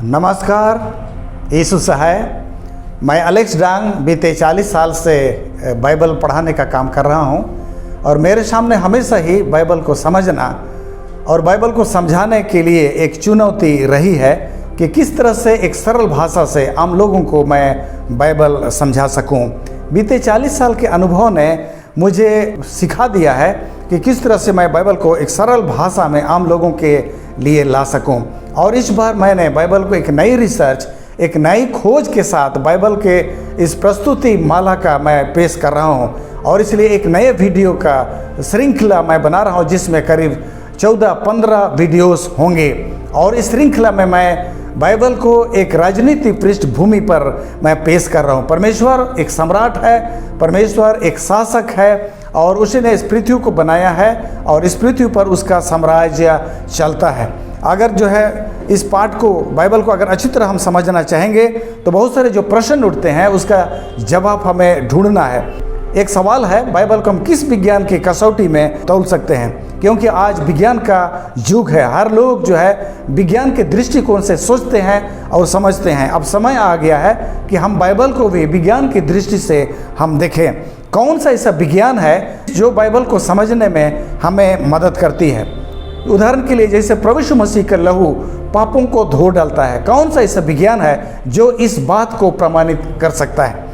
नमस्कार, यीशु सहाय। मैं अलेक्स डांग बीते 40 साल से बाइबल पढ़ाने का काम कर रहा हूं और मेरे सामने हमेशा ही बाइबल को समझना और बाइबल को समझाने के लिए एक चुनौती रही है कि किस तरह से एक सरल भाषा से आम लोगों को मैं बाइबल समझा सकूं। बीते 40 साल के अनुभव ने मुझे सिखा दिया है कि किस तरह से मैं बाइबल को एक सरल भाषा में आम लोगों के लिए ला सकूं। और इस बार मैंने बाइबल को एक नई रिसर्च, एक नई खोज के साथ बाइबल के इस प्रस्तुति माला का मैं पेश कर रहा हूं और इसलिए एक नए वीडियो का श्रृंखला मैं बना रहा हूं जिसमें करीब 14-15 वीडियोस होंगे। और इस श्रृंखला में मैं बाइबल को एक राजनीति पृष्ठभूमि पर मैं पेश कर रहा हूँ। परमेश्वर एक सम्राट है, परमेश्वर एक शासक है और उसने इस पृथ्वी को बनाया है और इस पृथ्वी पर उसका साम्राज्य चलता है। अगर जो है इस पाठ को, बाइबल को अगर अच्छी तरह हम समझना चाहेंगे तो बहुत सारे जो प्रश्न उठते हैं उसका जवाब हमें ढूंढना है। एक सवाल है, बाइबल को हम किस विज्ञान की कसौटी में तौल सकते हैं, क्योंकि आज विज्ञान का युग है। हर लोग जो है विज्ञान के दृष्टिकोण से सोचते हैं और समझते हैं। अब समय आ गया है कि हम बाइबल को भी विज्ञान की दृष्टि से हम देखें। कौन सा ऐसा विज्ञान है जो बाइबल को समझने में हमें मदद करती है। उदाहरण के लिए जैसे प्रभु यीशु मसीह का लहू पापों को धो डालता है, कौन सा ऐसा विज्ञान है जो इस बात को प्रमाणित कर सकता है।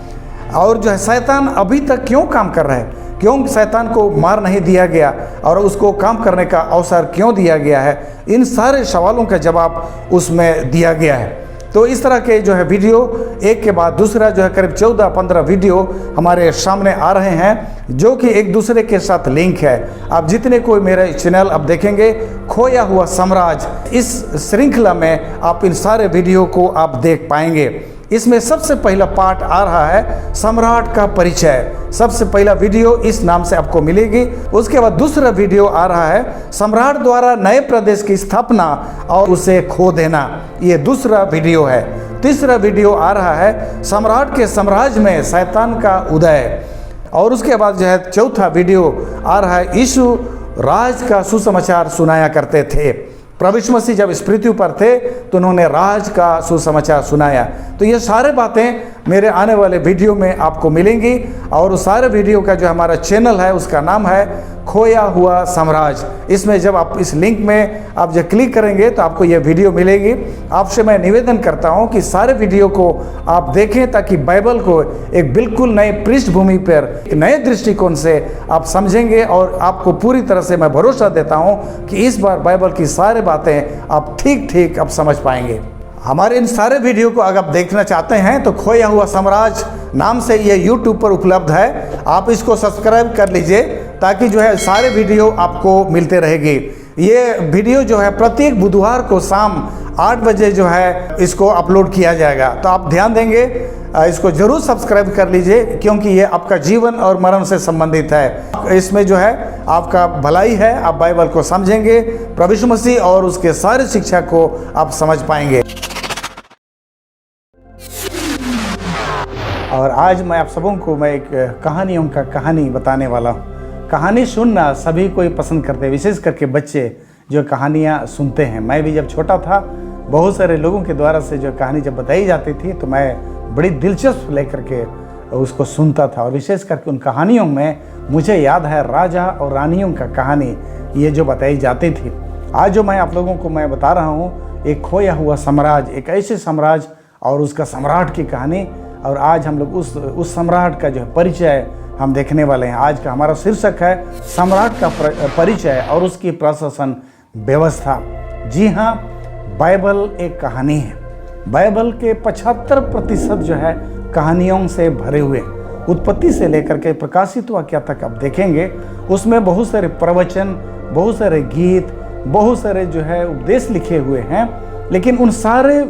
और जो है शैतान अभी तक क्यों काम कर रहा है, क्यों शैतान को मार नहीं दिया गया और उसको काम करने का अवसर क्यों दिया गया है, इन सारे सवालों का जवाब उसमें दिया गया है। तो इस तरह के जो है वीडियो एक के बाद दूसरा जो है करीब 14-15 वीडियो हमारे सामने आ रहे हैं जो कि एक दूसरे के साथ लिंक है। आप जितने कोई मेरा चैनल आप देखेंगे खोया हुआ साम्राज्य, इस श्रृंखला में आप इन सारे वीडियो को आप देख पाएंगे। इसमें सबसे पहला पार्ट आ रहा है सम्राट का परिचय। सबसे पहला वीडियो इस नाम से आपको मिलेगी। उसके बाद दूसरा वीडियो आ रहा है सम्राट द्वारा नए प्रदेश की स्थापना और उसे खो देना, ये दूसरा वीडियो है। तीसरा वीडियो आ रहा है सम्राट के साम्राज्य में शैतान का उदय। और उसके बाद जो है चौथा वीडियो आ रहा है यीशु राज का सुसमाचार सुनाया करते थे। प्रभु यीशु मसीह जब इस पृथ्वी पर थे तो उन्होंने राज का सुसमाचार सुनाया। तो ये सारे बातें मेरे आने वाले वीडियो में आपको मिलेंगी। और उस सारे वीडियो का जो हमारा चैनल है उसका नाम है खोया हुआ साम्राज्य। इसमें जब आप इस लिंक में आप जब क्लिक करेंगे तो आपको ये वीडियो मिलेगी। आपसे मैं निवेदन करता हूँ कि सारे वीडियो को आप देखें ताकि बाइबल को एक बिल्कुल नए पृष्ठभूमि पर, एक नए दृष्टिकोण से आप समझेंगे। और आपको पूरी तरह से मैं भरोसा देता हूँ कि इस बार बाइबल की सारी बातें आप ठीक आप समझ पाएंगे। हमारे इन सारे वीडियो को अगर आप देखना चाहते हैं तो खोया हुआ साम्राज्य नाम से ये YouTube पर उपलब्ध है। आप इसको सब्सक्राइब कर लीजिए ताकि जो है सारे वीडियो आपको मिलते रहेगी। ये वीडियो जो है प्रत्येक बुधवार को शाम 8 बजे जो है इसको अपलोड किया जाएगा। तो आप ध्यान देंगे, इसको जरूर सब्सक्राइब कर लीजिए क्योंकि ये आपका जीवन और मरण से संबंधित है। इसमें जो है आपका भलाई है, आप बाइबल को समझेंगे, प्रभु यीशु मसीह और उसके सारे शिक्षा को आप समझ पाएंगे। और आज मैं आप सबों को मैं एक कहानियों का कहानी बताने वाला हूँ। कहानी सुनना सभी कोई पसंद करते हैं, विशेष करके बच्चे जो कहानियाँ सुनते हैं। मैं भी जब छोटा था बहुत सारे लोगों के द्वारा से जो कहानी जब बताई जाती थी तो मैं बड़ी दिलचस्प लेकर के उसको सुनता था। और विशेष करके उन कहानियों में मुझे याद है राजा और रानियों का कहानी ये जो बताई जाती थी। आज जो मैं आप लोगों को मैं बता रहा हूँ एक खोया हुआ साम्राज्य, एक ऐसे साम्राज्य और उसका सम्राट की कहानी। और आज हम लोग उस सम्राट का जो है परिचय हम देखने वाले हैं। आज का हमारा शीर्षक है सम्राट का परिचय और उसकी प्रशासन व्यवस्था। जी हाँ, बाइबल एक कहानी है। बाइबल के 75% जो है कहानियों से भरे हुए, उत्पत्ति से लेकर के प्रकाशित वाक्य तक आप देखेंगे उसमें बहुत सारे प्रवचन, बहुत सारे गीत, बहुत सारे जो है उपदेश लिखे हुए हैं। लेकिन उन सारे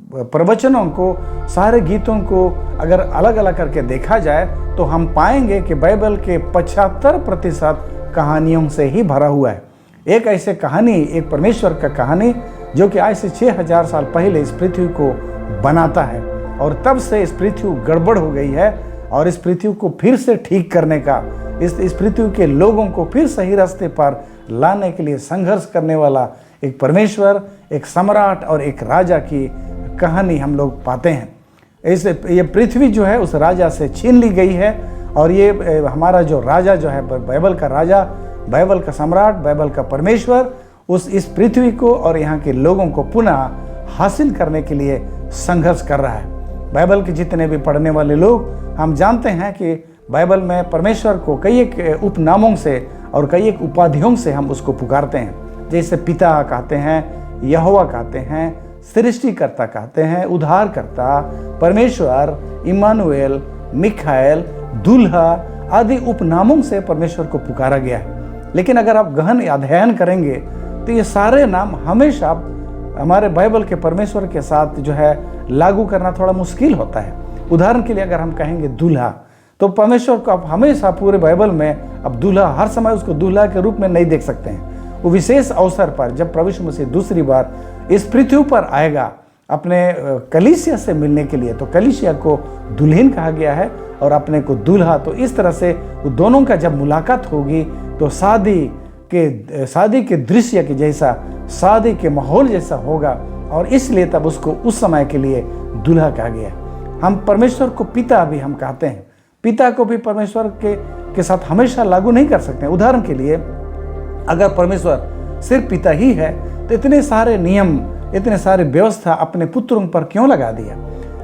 प्रवचनों को, सारे गीतों को अगर अलग अलग करके देखा जाए तो हम पाएंगे कि बाइबल के 75% कहानियों से ही भरा हुआ है। एक ऐसे कहानी, एक परमेश्वर का कहानी जो कि आज से 6000 साल पहले इस पृथ्वी को बनाता है और तब से इस पृथ्वी गड़बड़ हो गई है और इस पृथ्वी को फिर से ठीक करने का, इस पृथ्वी के लोगों को फिर सही रास्ते पर लाने के लिए संघर्ष करने वाला एक परमेश्वर, एक सम्राट और एक राजा की कहानी हम लोग पाते हैं। इस ये पृथ्वी जो है उस राजा से छीन ली गई है और ये हमारा जो राजा जो है, बाइबल का राजा, बाइबल का सम्राट, बाइबल का परमेश्वर इस पृथ्वी को और यहाँ के लोगों को पुनः हासिल करने के लिए संघर्ष कर रहा है। बाइबल के जितने भी पढ़ने वाले लोग हम जानते हैं कि बाइबल में परमेश्वर को कई एक उपनामों से और कई एक उपाधियों से हम उसको पुकारते हैं। जैसे पिता कहते हैं, यहोवा कहते हैं, सृष्टिकर्ता कहते हैं, उद्धारकर्ता, परमेश्वर, इमानुएल, मिखाएल, दूल्हा आदि उपनामों से परमेश्वर को पुकारा गया है। लेकिन अगर आप गहन अध्ययन करेंगे तो ये सारे नाम हमेशा हमारे बाइबल के परमेश्वर के साथ जो है लागू करना थोड़ा मुश्किल होता है। उदाहरण के लिए अगर हम कहेंगे दूल्हा, तो परमेश्वर को आप हमेशा पूरे बाइबल में अब दूल्हा, हर समय उसको दूल्हा के रूप में नहीं देख सकते हैं। वो विशेष अवसर पर जब प्रभु यीशु मसीह दूसरी बार इस पृथ्वी पर आएगा अपने कलीसिया से मिलने के लिए, तो कलीसिया को दुल्हन कहा गया है और अपने को दूल्हा। तो इस तरह से वो दोनों का जब मुलाकात होगी तो शादी के दृश्य के जैसा, शादी के माहौल जैसा होगा और इसलिए तब उसको उस समय के लिए दूल्हा कहा गया। हम परमेश्वर को पिता भी हम कहते हैं। पिता को भी परमेश्वर के साथ हमेशा लागू नहीं कर सकते। उदाहरण के लिए अगर परमेश्वर सिर्फ पिता ही है तो इतने सारे नियम, इतने सारे व्यवस्था अपने पुत्रों पर क्यों लगा दिया?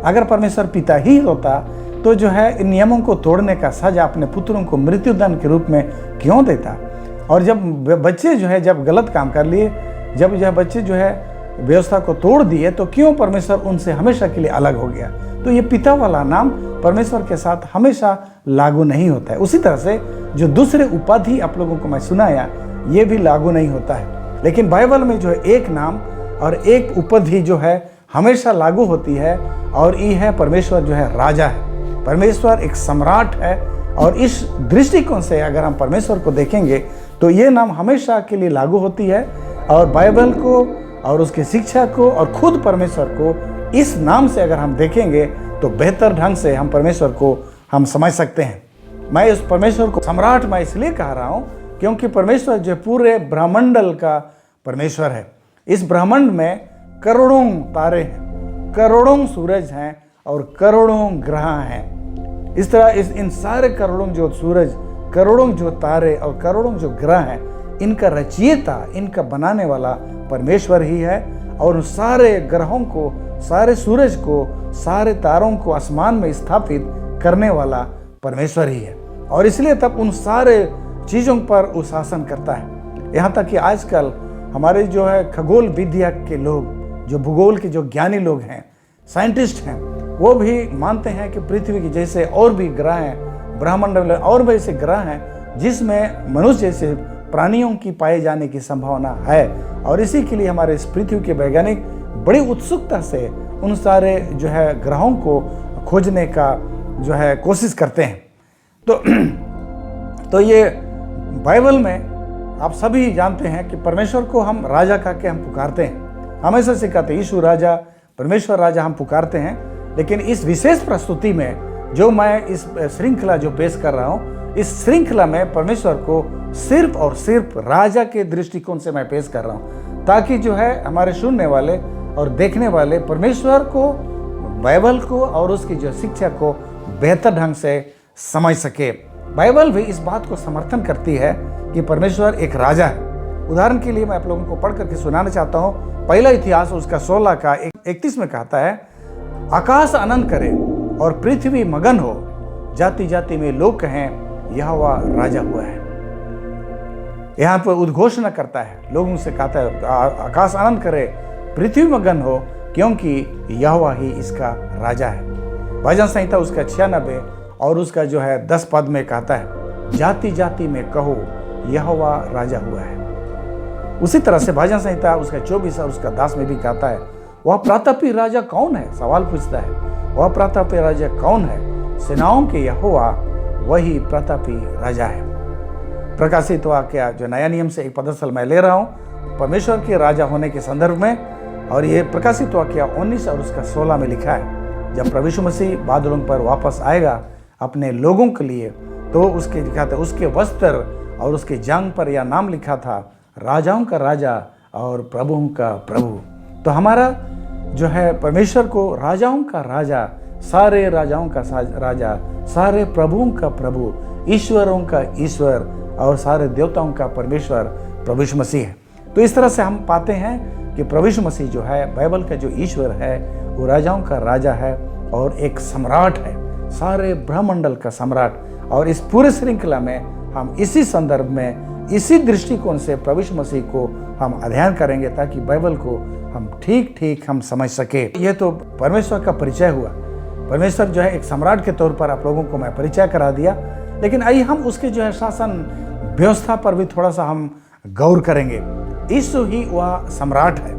अगर परमेश्वर पिता ही होता तो जो है इन नियमों को तोड़ने का सजा अपने पुत्रों को मृत्युदंड के रूप में क्यों देता? और जब बच्चे जो है जब गलत काम कर लिए, जब यह बच्चे जो है व्यवस्था को तोड़ दिए, तो क्यों परमेश्वर उनसे हमेशा के लिए अलग हो गया? तो ये पिता वाला नाम परमेश्वर के साथ हमेशा लागू नहीं होता है। उसी तरह से जो दूसरे उपाधि आप लोगों को मैं सुनाया, ये भी लागू नहीं होता है। लेकिन बाइबल में जो है एक नाम और एक उपाधि जो है हमेशा लागू होती है और ये है परमेश्वर जो है राजा है। परमेश्वर एक सम्राट है और इस दृष्टिकोण से अगर हम परमेश्वर को देखेंगे तो ये नाम हमेशा के लिए लागू होती है और बाइबल को और उसकी शिक्षा को और खुद परमेश्वर को इस नाम से अगर हम देखेंगे तो बेहतर ढंग से हम परमेश्वर को हम समझ सकते हैं। मैं इस परमेश्वर को सम्राट मैं इसलिए कह रहा हूँ क्योंकि परमेश्वर जो पूरे ब्रह्मांडल का परमेश्वर है। इस ब्रह्मांड में करोड़ों तारे हैं, करोड़ों सूरज हैं और करोड़ों ग्रह हैं। इस तरह इन सारे करोड़ों जो सूरज, करोड़ों जो तारे और करोड़ों जो ग्रह हैं, इनका रचयिता, इनका बनाने वाला परमेश्वर ही है। और उन सारे ग्रहों को, सारे सूरज को, सारे तारों को आसमान में स्थापित करने वाला परमेश्वर ही है। और इसलिए तब उन सारे चीज़ों पर वो शासन करता है। यहाँ तक कि आजकल हमारे जो है खगोल विद्या के लोग, जो भूगोल के जो ज्ञानी लोग हैं, साइंटिस्ट हैं, वो भी मानते हैं कि पृथ्वी के जैसे और भी ग्रह हैं, ब्रह्मांड में और भी ऐसे ग्रह हैं जिसमें मनुष्य जैसे प्राणियों की पाए जाने की संभावना है। और इसी के लिए हमारे इस पृथ्वी के वैज्ञानिक बड़ी उत्सुकता से उन सारे जो है ग्रहों को खोजने का जो है कोशिश करते हैं। तो ये बाइबल में आप सभी जानते हैं कि परमेश्वर को हम राजा कह के हम पुकारते हैं, हमेशा से कहते हैं यीशु राजा, परमेश्वर राजा हम पुकारते हैं। लेकिन इस विशेष प्रस्तुति में जो मैं इस श्रृंखला जो पेश कर रहा हूँ, इस श्रृंखला में परमेश्वर को सिर्फ और सिर्फ राजा के दृष्टिकोण से मैं पेश कर रहा हूँ, ताकि जो है हमारे सुनने वाले और देखने वाले परमेश्वर को, बाइबल को और उसकी जो शिक्षा को बेहतर ढंग से समझ सके। बाइबल भी इस बात को समर्थन करती है कि परमेश्वर एक राजा है। उदाहरण के लिए मैं आप लोगों को पढ़ करके सुनाना चाहता हूँ। पहला इतिहास उसका 16 का 31 में कहता है, आकाश आनंद करे और पृथ्वी मगन हो, जाति जाति में लोग कहें यहोवा राजा हुआ है। यहाँ पर उद्घोषणा करता है, लोगों से कहता है आकाश आनंद करे, पृथ्वी मगन हो, क्योंकि यहोवा ही इसका राजा है। भजन संहिता उसका 96 और उसका जो है 10 पद में कहता है, जाति जाति में कहो यहोवा राजा हुआ है। उसी तरह से भजन संहिता उसका 24 और उसका 10 में भी कहता है, वह प्रतापी राजा कौन है? सवाल पूछता है, वह प्रतापी राजा कौन है? सेनाओं के यहोवा वही प्रतापी राजा है। प्रकाशित वाक्य जो नया नियम से एक पदस्थल मैं ले रहा हूँ परमेश्वर के राजा होने के संदर्भ में, और ये प्रकाशित वाक्य 19 और उसका 16 में लिखा है। जब प्रभु यीशु मसीह बादलों पर वापस आएगा अपने लोगों के लिए, तो उसके वस्त्र और उसके जांघ पर यह नाम लिखा था, राजाओं का राजा और प्रभुओं का प्रभु। तो हमारा जो है परमेश्वर को राजाओं का राजा, सारे राजाओं का राजा, सारे प्रभुओं का प्रभु, ईश्वरों का ईश्वर और सारे देवताओं का परमेश्वर प्रभु यीशु मसीह है। तो इस तरह से हम पाते हैं कि प्रभु यीशु मसीह जो है, बाइबल का जो ईश्वर है, वो राजाओं का राजा है और एक सम्राट है, सारे ब्रह्मंडल का सम्राट। और इस पूरे श्रृंखला में हम इसी संदर्भ में, इसी दृष्टिकोण से प्रभु यीशु मसीह को हम अध्ययन करेंगे, ताकि बाइबल को हम ठीक हम समझ सके। ये तो परमेश्वर का परिचय हुआ। परमेश्वर जो है एक सम्राट के तौर पर आप लोगों को मैं परिचय करा दिया, लेकिन आइए हम उसके जो है शासन व्यवस्था पर भी थोड़ा सा हम गौर करेंगे। यीशु ही वह सम्राट है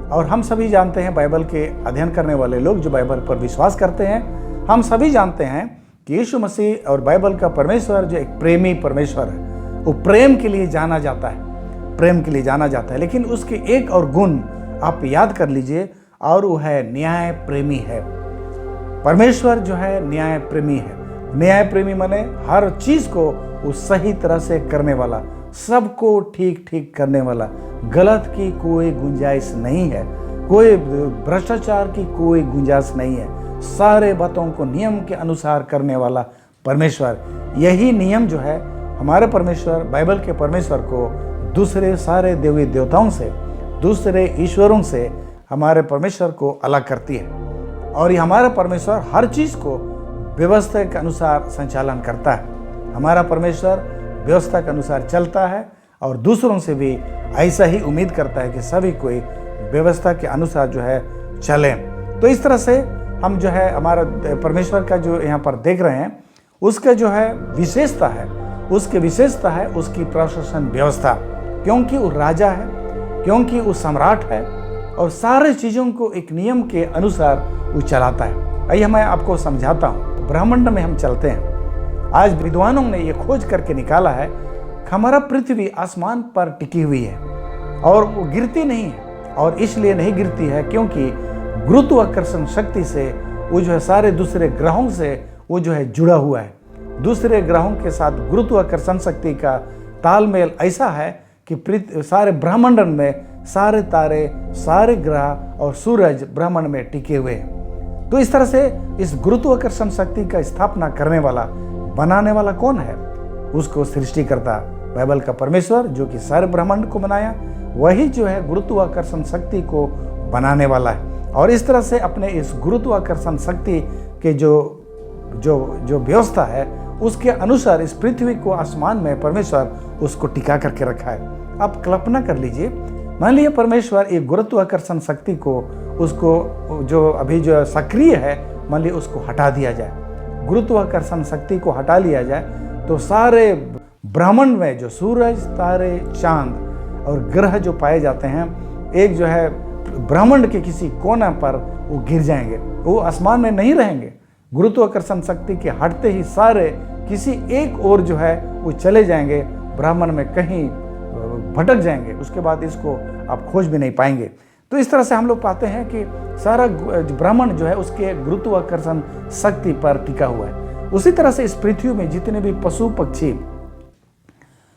और हम सभी जानते हैं, बाइबल के अध्ययन करने वाले लोग जो बाइबल पर विश्वास करते हैं, हम सभी जानते हैं कि यीशु मसीह और बाइबल का परमेश्वर जो एक प्रेमी परमेश्वर है, वो प्रेम के लिए जाना जाता है, प्रेम के लिए जाना जाता है। लेकिन उसके एक और गुण आप याद कर लीजिए, और वो है न्याय प्रेमी है। परमेश्वर जो है न्याय प्रेमी है। न्याय प्रेमी माने हर चीज को वो सही तरह से करने वाला, सबको ठीक करने वाला, गलत की कोई गुंजाइश नहीं है, कोई भ्रष्टाचार की कोई गुंजाइश नहीं है, सारे बातों को नियम के अनुसार करने वाला परमेश्वर। यही नियम जो है हमारे परमेश्वर, बाइबल के परमेश्वर को दूसरे सारे देवी देवताओं से, दूसरे ईश्वरों से हमारे परमेश्वर को अलग करती है। और ये हमारा परमेश्वर हर चीज़ को व्यवस्था के अनुसार संचालन करता है। हमारा परमेश्वर व्यवस्था के अनुसार चलता है और दूसरों से भी ऐसा ही उम्मीद करता है कि सभी कोई व्यवस्था के अनुसार जो है चले। तो इस तरह से हम जो है हमारा परमेश्वर का जो यहाँ पर देख रहे हैं, उसका जो है विशेषता है, उसकी विशेषता है उसकी प्रशासन व्यवस्था, क्योंकि वो राजा है, क्योंकि वो सम्राट है और सारे चीज़ों को एक नियम के अनुसार वो चलाता है। आइए मैं आपको समझाता हूँ। ब्रह्मांड में हम चलते हैं। आज विद्वानों ने ये खोज करके निकाला है कि हमारा पृथ्वी आसमान पर टिकी हुई है और वो गिरती नहीं है। और इसलिए नहीं गिरती है क्योंकि गुरुत्वाकर्षण शक्ति से वो जो है सारे दूसरे ग्रहों से वो जो है जुड़ा हुआ है। दूसरे ग्रहों के साथ गुरुत्वाकर्षण शक्ति का तालमेल ऐसा है कि सारे ब्रह्मांड में सारे तारे, सारे ग्रह और सूरज ब्रह्मांड में टिके हुए हैं। तो इस तरह से इस गुरुत्वाकर्षण शक्ति का स्थापना करने वाला, बनाने वाला कौन है? उसको सृष्टिकर्ता बाइबल का परमेश्वर, जो कि सारे ब्रह्मांड को बनाया, वही जो है गुरुत्वाकर्षण शक्ति को बनाने वाला है। और इस तरह से अपने इस गुरुत्वाकर्षण शक्ति के जो व्यवस्था है, उसके अनुसार इस पृथ्वी को आसमान में परमेश्वर उसको टिका करके रखा है। आप कल्पना कर लीजिए, मान लीजिए परमेश्वर एक गुरुत्वाकर्षण शक्ति को, उसको जो अभी जो सक्रिय है, मान लीजिए उसको हटा दिया जाए, गुरुत्वाकर्षण शक्ति को हटा लिया जाए, तो सारे ब्रह्मांड में जो सूरज, तारे, चांद और ग्रह जो पाए जाते हैं, एक जो है ब्रह्मांड के किसी कोना पर वो गिर जाएंगे, वो आसमान में नहीं रहेंगे। गुरुत्वाकर्षण शक्ति के हटते ही सारे किसी एक ओर जो है वो चले जाएंगे, ब्रह्मांड में कहीं भटक जाएंगे, उसके बाद इसको आप खोज भी नहीं पाएंगे। तो इस तरह से हम लोग पाते हैं कि सारा ब्रह्मांड जो है उसके गुरुत्वाकर्षण शक्ति पर टिका हुआ है। उसी तरह से इस पृथ्वी में जितने भी पशु पक्षी,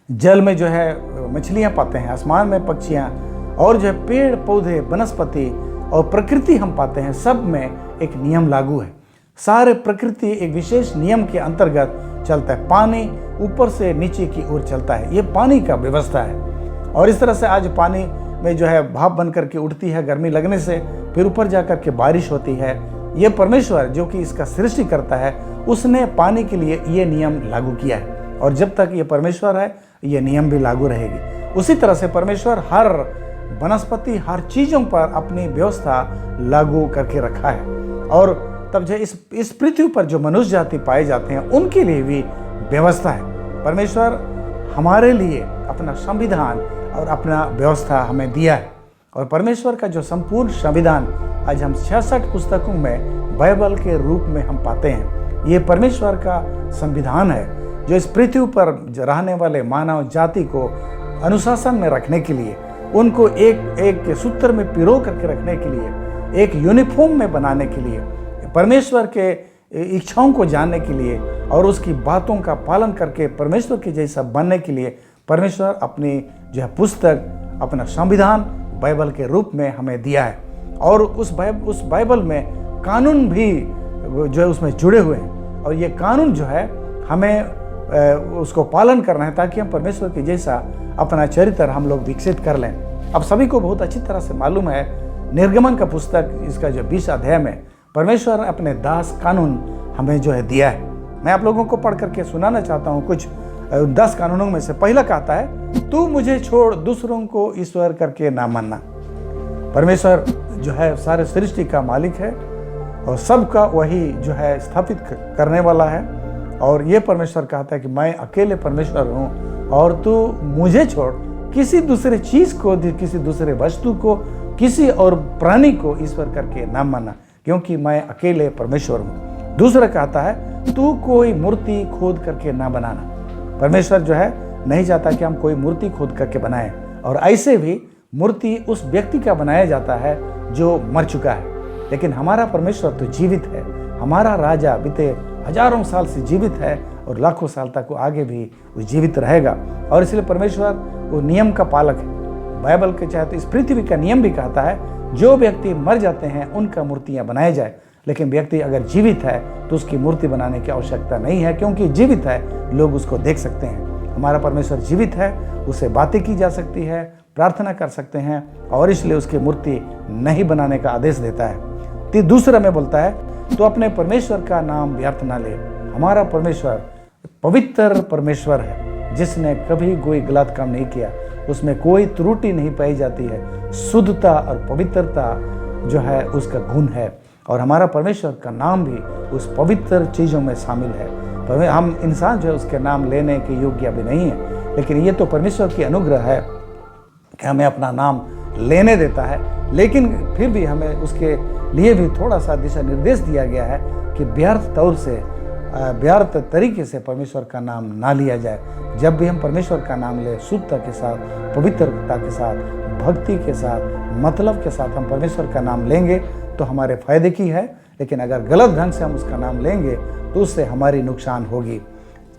जल में जो है मछलियां पाते हैं, आसमान में पक्षियां, और जो है पेड़ पौधे, वनस्पति और प्रकृति हम पाते हैं, सब में एक नियम लागू है। सारे प्रकृति एक विशेष नियम के अंतर्गत चलता है। पानी ऊपर से नीचे की ओर चलता है, ये पानी का व्यवस्था है। और इस तरह से आज पानी में जो है भाप बन करके उठती है गर्मी लगने से, फिर ऊपर जा करके बारिश होती है। ये परमेश्वर जो कि इसका सृष्टि करता है, उसने पानी के लिए ये नियम लागू किया है, और जब तक ये परमेश्वर है ये नियम भी लागू रहेगी। उसी तरह से परमेश्वर हर वनस्पति, हर चीज़ों पर अपनी व्यवस्था लागू करके रखा है। और तब जो इस पृथ्वी पर जो मनुष्य जाति पाए जाते हैं, उनके लिए भी व्यवस्था है। परमेश्वर हमारे लिए अपना संविधान और अपना व्यवस्था हमें दिया है। और परमेश्वर का जो संपूर्ण संविधान आज हम 66 पुस्तकों में बाइबल के रूप में हम पाते हैं, ये परमेश्वर का संविधान है, जो इस पृथ्वी पर रहने वाले मानव जाति को अनुशासन में रखने के लिए, उनको एक सूत्र में पिरो करके रखने के लिए, एक यूनिफॉर्म में बनाने के लिए, परमेश्वर के इच्छाओं को जानने के लिए और उसकी बातों का पालन करके परमेश्वर के जैसा बनने के लिए परमेश्वर अपनी जो है पुस्तक अपना संविधान बाइबल के रूप में हमें दिया है। और उस बाइबल में कानून भी जो है उसमें जुड़े हुए हैं, और ये कानून जो है हमें उसको पालन करना है ताकि हम परमेश्वर के जैसा अपना चरित्र हम लोग विकसित कर लें। अब सभी को बहुत अच्छी तरह से मालूम है, निर्गमन का पुस्तक इसका जो 20 अध्याय में परमेश्वर ने अपने दास कानून हमें जो है दिया है। मैं आप लोगों को पढ़ करके सुनाना चाहता हूँ कुछ 10 कानूनों में से। पहला कहता है, तू मुझे छोड़ दूसरों को ईश्वर करके ना मानना। परमेश्वर जो है सारे सृष्टि का मालिक है और सबका वही जो है स्थापित करने वाला है। और ये परमेश्वर कहता है कि मैं अकेले परमेश्वर हूँ और तू मुझे छोड़ किसी दूसरे चीज को, किसी दूसरे वस्तु को, किसी और प्राणी को ईश्वर करके ना मानना, क्योंकि मैं अकेले परमेश्वर हूँ। दूसरा कहता है, तू कोई मूर्ति खोद करके ना बनाना। परमेश्वर जो है नहीं चाहता कि हम कोई मूर्ति खोद करके बनाएं, और ऐसे भी मूर्ति उस व्यक्ति का बनाया जाता है जो मर चुका है। लेकिन हमारा परमेश्वर तो जीवित है, हमारा राजा बीते हजारों साल से जीवित है और लाखों साल तक वो आगे भी वो जीवित रहेगा। और इसलिए परमेश्वर वो नियम का पालक है। बाइबल के चाहे तो इस पृथ्वी का नियम भी कहता है, जो व्यक्ति मर जाते हैं उनका मूर्तियां बनाया जाए, लेकिन व्यक्ति अगर जीवित है तो उसकी मूर्ति बनाने की आवश्यकता नहीं है, क्योंकि जीवित है, लोग उसको देख सकते हैं। हमारा परमेश्वर जीवित है, उससे बातें की जा सकती है, प्रार्थना कर सकते हैं, और इसलिए उसकी मूर्ति नहीं बनाने का आदेश देता है। तो दूसरा में बोलता है, तो अपने परमेश्वर का नाम व्यर्थ ना ले। हमारा परमेश्वर पवित्र परमेश्वर है, जिसने कभी कोई गलत काम नहीं किया, उसमें कोई त्रुटि नहीं पाई जाती है। शुद्धता और पवित्रता जो है उसका गुण है, और हमारा परमेश्वर का नाम भी उस पवित्र चीज़ों में शामिल है। हम इंसान जो है उसके नाम लेने के योग्य भी नहीं है, लेकिन ये तो परमेश्वर की अनुग्रह है कि हमें अपना नाम लेने देता है। लेकिन फिर भी हमें उसके लिए भी थोड़ा सा दिशा निर्देश दिया गया है कि व्यर्थ तौर से, व्यर्थ तरीके से परमेश्वर का नाम ना लिया जाए। जब भी हम परमेश्वर का नाम ले, शुद्धता के साथ, पवित्रता के साथ, भक्ति के साथ, मतलब के साथ हम परमेश्वर का नाम लेंगे तो हमारे फायदे की है। लेकिन अगर गलत ढंग से हम उसका नाम लेंगे तो उससे हमारी नुकसान होगी।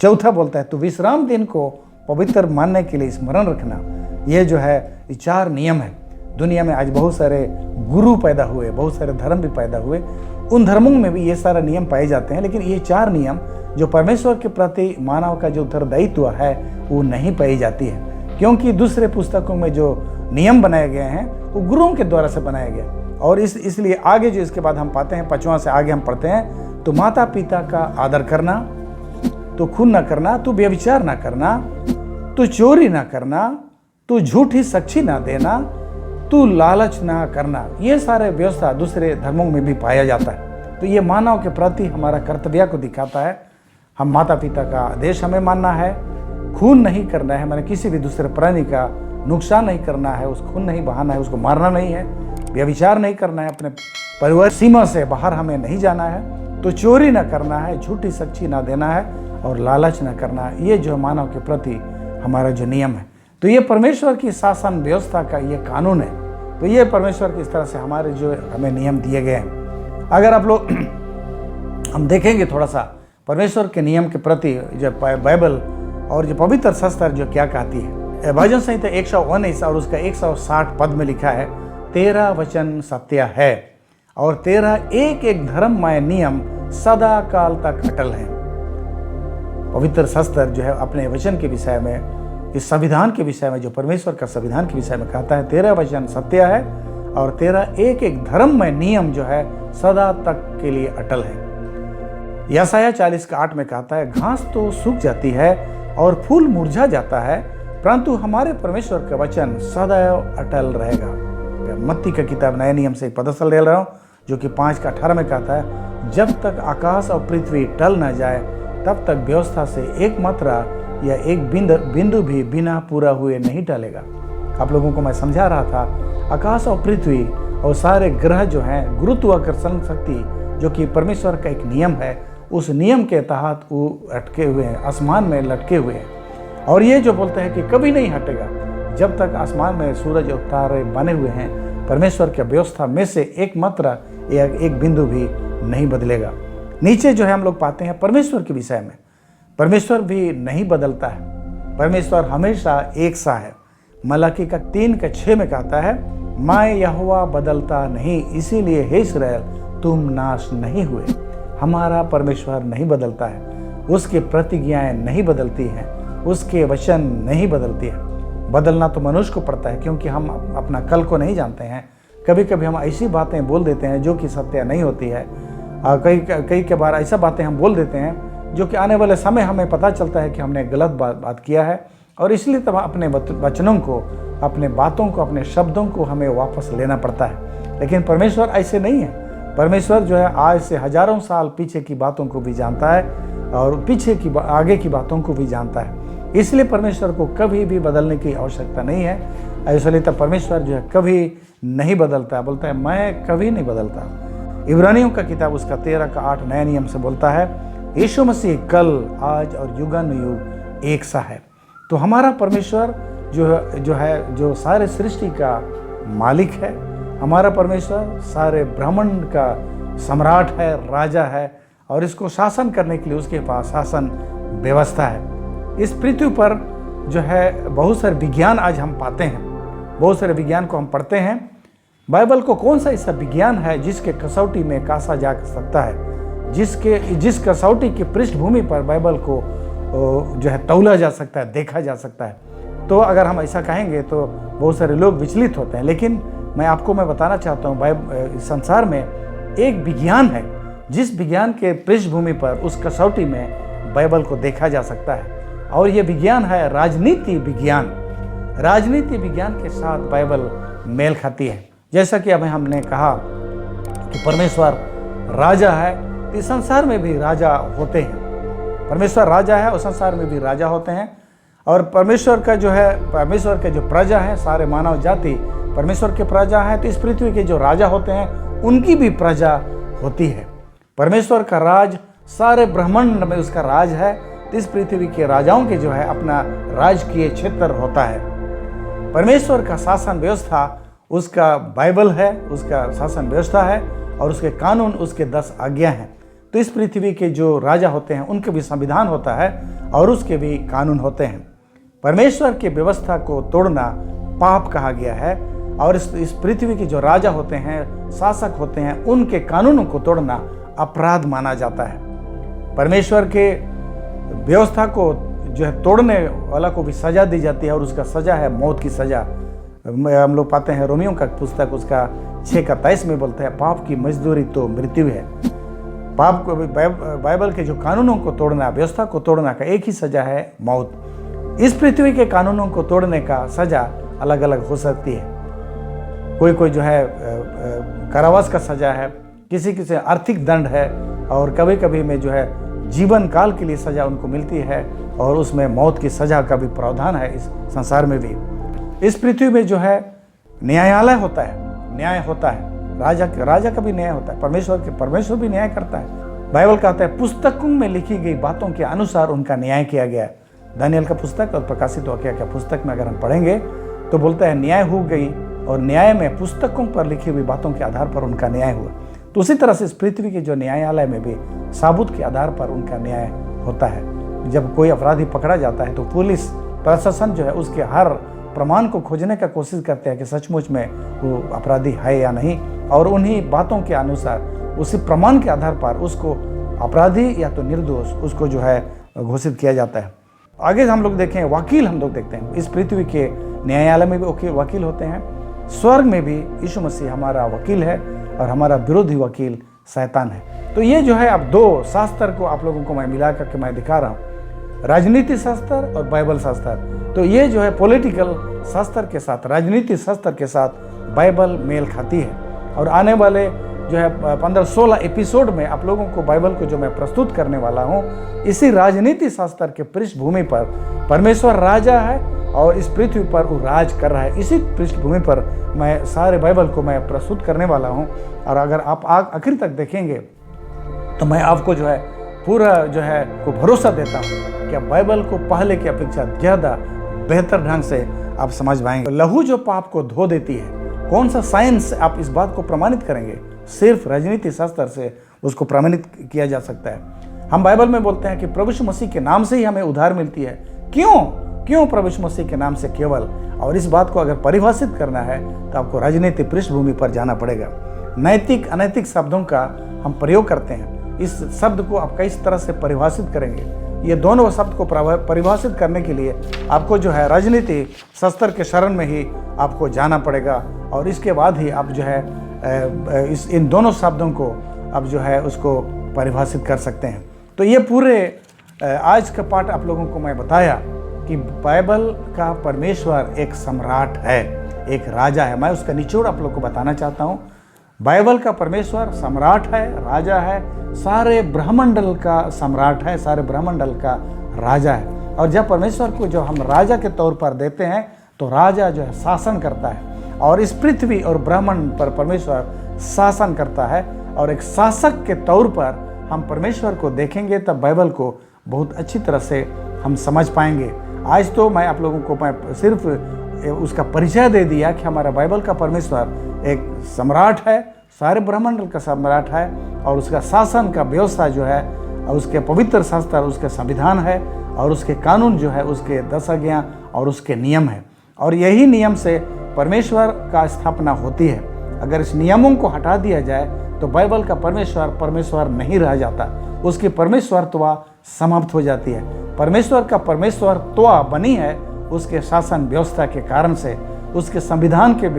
चौथा बोलता है, तो विश्राम दिन को पवित्र मानने के लिए स्मरण रखना। ये जो है 4 नियम है। दुनिया में आज बहुत सारे गुरु पैदा हुए, बहुत सारे धर्म भी पैदा हुए, उन धर्मों में भी ये सारा नियम पाए जाते हैं, लेकिन ये 4 नियम जो परमेश्वर के प्रति मानव का जो उत्तरदायित्व है वो नहीं पाई जाती है, क्योंकि दूसरे पुस्तकों में जो नियम बनाए गए हैं वो गुरुओं के द्वारा से बनाए गए। और इसलिए आगे जो इसके बाद हम पाते हैं, 5वां से आगे हम पढ़ते हैं, तो माता पिता का आदर करना, तो खून ना करना, तो व्यभिचार ना करना, तो चोरी ना करना, तो झूठी साक्षी ना देना, तू लालच ना करना। ये सारे व्यवस्था दूसरे धर्मों में भी पाया जाता है। तो ये मानव के प्रति हमारा कर्तव्य को दिखाता है। हम माता पिता का आदेश हमें मानना है, खून नहीं करना है, मैंने किसी भी दूसरे प्राणी का नुकसान नहीं करना है, उस खून नहीं बहाना है, उसको मारना नहीं है, व्यभिचार नहीं करना है, अपने परिवार सीमा से बाहर हमें नहीं जाना है, तो चोरी ना करना है, झूठी साक्षी ना देना है, और लालच ना करना है। ये जो मानव के प्रति हमारा जो नियम है, तो ये परमेश्वर की शासन व्यवस्था का ये कानून है। तो ये परमेश्वर की इस तरह से हमारे जो हमें नियम दिए गए हैं। अगर आप लोग हम देखेंगे थोड़ा सा परमेश्वर के नियम के प्रति जो बाइबल और जो पवित्र शास्त्र जो क्या कहती है। भजन संहिता 119 और उसका 160 पद में लिखा है, तेरा वचन सत्य है और तेरा एक एक धर्ममय नियम सदा काल तक अटल है। पवित्र शास्त्र जो है अपने वचन के विषय में, इस संविधान के विषय में, जो परमेश्वर का संविधान के विषय में कहता है, तेरा वचन सत्य है और तेरा एक एक धर्ममय नियम जो है सदा तक के लिए अटल है। यशायाह 40:8 में कहता है, घास तो सूख जाती है और फूल मुरझा जाता है, परंतु हमारे परमेश्वर का वचन सदैव अटल रहेगा। मत्ती का किताब नए नियम से पदसल ले रहा हूँ, जो कि 5:18 में कहता है, जब तक आकाश और पृथ्वी टल न जाए तब तक व्यवस्था से एक मात्रा या एक बिंदु भी बिना पूरा हुए नहीं टलेगा। आप लोगों को मैं समझा रहा था, आकाश और पृथ्वी और सारे ग्रह जो हैं, गुरुत्वाकर्षण शक्ति जो कि परमेश्वर का एक नियम है, उस नियम के तहत वो अटके हुए हैं, आसमान में लटके हुए हैं। और ये जो बोलते हैं कि कभी नहीं हटेगा, जब तक आसमान में सूरज और तारे बने हुए हैं, परमेश्वर की व्यवस्था में से एक मात्रा या एक बिंदु भी नहीं बदलेगा। नीचे जो है हम लोग पाते हैं परमेश्वर के विषय में, परमेश्वर भी नहीं बदलता है, परमेश्वर हमेशा एक सा है। मलाकी का 3:6 में कहता है, मैं यहोवा बदलता नहीं, इसीलिए हे इस्राएल तुम नाश नहीं हुए। हमारा परमेश्वर नहीं बदलता है, उसकी प्रतिज्ञाएं नहीं बदलती हैं, उसके वचन नहीं बदलती है। बदलना तो मनुष्य को पड़ता है, क्योंकि हम अपना कल को नहीं जानते हैं। कभी कभी हम ऐसी बातें बोल देते हैं जो कि सत्य नहीं होती है। कई के बार ऐसा बातें हम बोल देते हैं जो कि आने वाले समय हमें पता चलता है कि हमने गलत बात किया है, और इसलिए तब अपने वचनों को, अपने बातों को, अपने शब्दों को हमें वापस लेना पड़ता है। लेकिन परमेश्वर ऐसे नहीं है। परमेश्वर जो है आज से हजारों साल पीछे की बातों को भी जानता है और पीछे की आगे की बातों को भी जानता है। इसलिए परमेश्वर को कभी भी बदलने की आवश्यकता नहीं है। इसलिए तब परमेश्वर जो है कभी नहीं बदलता, बोलता है मैं कभी नहीं बदलता। इब्रानियों का किताब उसका 13:8 नए नियम से बोलता है, यीशु मसीह कल, आज और युगानुयुग एक सा है। तो हमारा परमेश्वर जो सारे सृष्टि का मालिक है, हमारा परमेश्वर सारे ब्रह्मांड का सम्राट है, राजा है, और इसको शासन करने के लिए उसके पास शासन व्यवस्था है। इस पृथ्वी पर जो है बहुत सारे विज्ञान आज हम पाते हैं, बहुत सारे विज्ञान को हम पढ़ते हैं। बाइबल को कौन सा ऐसा विज्ञान है जिसके कसौटी में कासा जा सकता है, जिस कसौटी की पृष्ठभूमि पर बाइबल को जो है तौला जा सकता है, देखा जा सकता है। तो अगर हम ऐसा कहेंगे तो बहुत सारे लोग विचलित होते हैं। लेकिन मैं बताना चाहता हूँ, संसार में एक विज्ञान है जिस विज्ञान के पृष्ठभूमि पर, उस कसौटी में बाइबल को देखा जा सकता है, और ये विज्ञान है राजनीति विज्ञान। राजनीति विज्ञान के साथ बाइबल मेल खाती है। जैसा कि अभी हमने कहा कि परमेश्वर राजा है, इस संसार में भी राजा होते हैं। परमेश्वर राजा है और संसार में भी राजा होते हैं। और परमेश्वर का जो प्रजा है, सारे मानव जाति परमेश्वर के प्रजा है। तो इस पृथ्वी के जो राजा होते हैं उनकी भी प्रजा होती है। परमेश्वर का राज, सारे ब्रह्मांड में उसका राज है। तो इस पृथ्वी के राजाओं के जो है अपना राजकीय क्षेत्र होता है। परमेश्वर का शासन व्यवस्था उसका बाइबल है, उसका शासन व्यवस्था है, और उसके कानून, उसके 10 आज्ञा हैं। तो इस पृथ्वी के जो राजा होते हैं उनके भी संविधान होता है और उसके भी कानून होते हैं। परमेश्वर की व्यवस्था को तोड़ना पाप कहा गया है, और इस पृथ्वी के जो राजा होते हैं, शासक होते हैं, उनके कानूनों को तोड़ना अपराध माना जाता है। परमेश्वर के व्यवस्था को जो है तोड़ने वाला को भी सजा दी जाती है, और उसका सजा है मौत की सजा। हम लोग पाते हैं रोमियों का पुस्तक उसका 6:23 में बोलते हैं, पाप की मजदूरी तो मृत्यु है। पाप को, बाइबल के जो कानूनों को तोड़ना, व्यवस्था को तोड़ना का एक ही सजा है, मौत। इस पृथ्वी के कानूनों को तोड़ने का सजा अलग अलग हो सकती है। कोई जो है कारावास का सजा है, किसी आर्थिक दंड है, और कभी कभी में जो है जीवन काल के लिए सजा उनको मिलती है, और उसमें मौत की सजा का भी प्रावधान है इस संसार में भी। इस पृथ्वी में जो है न्यायालय होता है, न्याय होता है, राजा का भी न्याय होता है, परमेश्वर भी न्याय करता है। बाइबल कहता है पुस्तकों में लिखी गई बातों के अनुसार उनका न्याय किया गया है। दानियल का पुस्तक और प्रकाशित वाक्य का पुस्तक में अगर हम पढ़ेंगे तो बोलता है न्याय हो गई, और न्याय में पुस्तकों पर लिखी हुई बातों के आधार पर उनका न्याय हुआ। तो उसी तरह से इस पृथ्वी के जो न्यायालय में भी साबुत के आधार पर उनका न्याय होता है। जब कोई अपराधी पकड़ा जाता है तो पुलिस प्रशासन जो है उसके हर प्रमाण को खोजने का कोशिश करते हैं कि सचमुच में वो अपराधी है या नहीं, और उन्हीं बातों के अनुसार, उसी प्रमाण के आधार पर उसको अपराधी या तो निर्दोष उसको जो है घोषित किया जाता है। आगे हम लोग देखें, वकील हम लोग देखते हैं। इस पृथ्वी के न्यायालय में भी वकील होते हैं, स्वर्ग में भी यीशु मसीह हमारा वकील है, और हमारा विरोधी वकील शैतान है। तो ये जो है अब 2 शास्त्र को आप लोगों को मैं मिला करके मैं दिखा रहा हूँ, राजनीति शास्त्र और बाइबल शास्त्र। तो ये जो है पॉलिटिकल शास्त्र के साथ, राजनीति शास्त्र के साथ बाइबल मेल खाती है। और आने वाले जो है 15-16 एपिसोड में आप लोगों को बाइबल को जो मैं प्रस्तुत करने वाला हूँ, इसी राजनीति शास्त्र के पृष्ठभूमि पर परमेश्वर राजा है और इस पृथ्वी पर वो राज कर रहा है। इसी पृष्ठभूमि पर मैं सारे बाइबल को मैं प्रस्तुत करने वाला हूँ। और अगर आप आखिर तक देखेंगे तो मैं आपको जो है पूरा जो है को भरोसा देता हूँ कि आप बाइबल को पहले की अपेक्षा ज़्यादा बेहतर ढंग से आप समझ पाएंगे। लहू जो पाप को धो देती है, कौन सा साइंस आप इस बात को प्रमाणित करेंगे? सिर्फ राजनीति शास्त्र से उसको प्रमाणित किया जा सकता है। हम बाइबल में बोलते हैं कि प्रभु यीशु मसीह के नाम से ही हमें उद्धार मिलती है। क्यों? क्यों प्रभु यीशु मसीह के नाम से केवल। और इस बात को अगर परिभाषित करना है तो आपको राजनीतिक पृष्ठभूमि पर जाना पड़ेगा। नैतिक अनैतिक शब्दों का हम प्रयोग करते हैं, इस शब्द को आप किस तरह से परिभाषित करेंगे। ये दोनों शब्द को परिभाषित करने के लिए आपको जो है राजनीति शास्त्र के शरण में ही आपको जाना पड़ेगा, और इसके बाद ही आप जो है इन दोनों शब्दों को आप जो है उसको परिभाषित कर सकते हैं। तो ये पूरे आज का पाठ आप लोगों को मैं बताया कि बाइबल का परमेश्वर एक सम्राट है, एक राजा है। मैं उसका निचोड़ आप लोग को बताना चाहता हूँ। बाइबल का परमेश्वर सम्राट है, राजा है, सारे ब्रह्मंडल का सम्राट है, सारे ब्रह्मंडल का राजा है। और जब परमेश्वर को जो हम राजा के तौर पर देते हैं तो राजा जो है शासन करता है, और इस पृथ्वी और ब्रह्मांड पर परमेश्वर शासन करता है। और एक शासक के तौर पर हम परमेश्वर को देखेंगे तब बाइबल को बहुत अच्छी तरह से हम समझ पाएंगे। आज तो मैं आप लोगों को मैं सिर्फ उसका परिचय दे दिया कि हमारा बाइबल का परमेश्वर एक सम्राट है, सारे ब्रह्मांड का सम्राट है, और उसका शासन का व्यवस्था जो है, उसके पवित्र शास्त्र, उसके संविधान है, और उसके कानून जो है, उसके 10 आज्ञा और उसके नियम है। और यही नियम से परमेश्वर का स्थापना होती है। अगर इस नियमों को हटा दिया जाए तो बाइबल का परमेश्वर नहीं रह जाता, उसकी परमेश्वरत्व समाप्त हो जाती है। परमेश्वर का परमेश्वरत्व बनी है उसके शासन व्यवस्था के कारण से, उसके संविधान के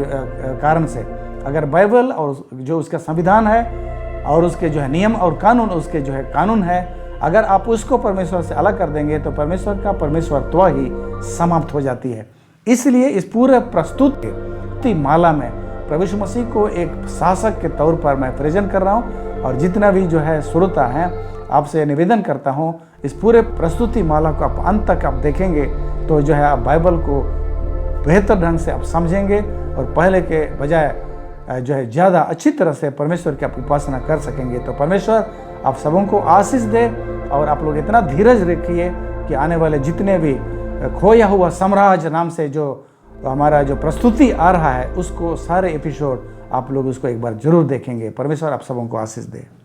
कारण से। अगर बाइबल और जो उसका संविधान है और उसके जो है नियम और कानून, उसके जो है कानून है, अगर आप उसको परमेश्वर से अलग कर देंगे तो परमेश्वर का परमेश्वरत्व ही समाप्त हो जाती है। इसलिए इस पूरे प्रस्तुति माला में प्रभु यीशु मसीह को एक शासक के तौर पर मैं प्रेजेंट कर रहा हूँ। और जितना भी जो है श्रोता हैं, आपसे निवेदन करता हूँ, इस पूरे प्रस्तुति माला को आप अंत तक आप देखेंगे तो जो है आप बाइबल को बेहतर ढंग से आप समझेंगे, और पहले के बजाय जो है ज़्यादा अच्छी तरह से परमेश्वर की आप उपासना कर सकेंगे। तो परमेश्वर आप सबों को आशीष दे, और आप लोग इतना धीरज रखिए कि आने वाले जितने भी खोया हुआ साम्राज्य नाम से जो हमारा जो प्रस्तुति आ रहा है, उसको सारे एपिसोड आप लोग उसको एक बार जरूर देखेंगे। परमेश्वर आप सबों को आशीष दे।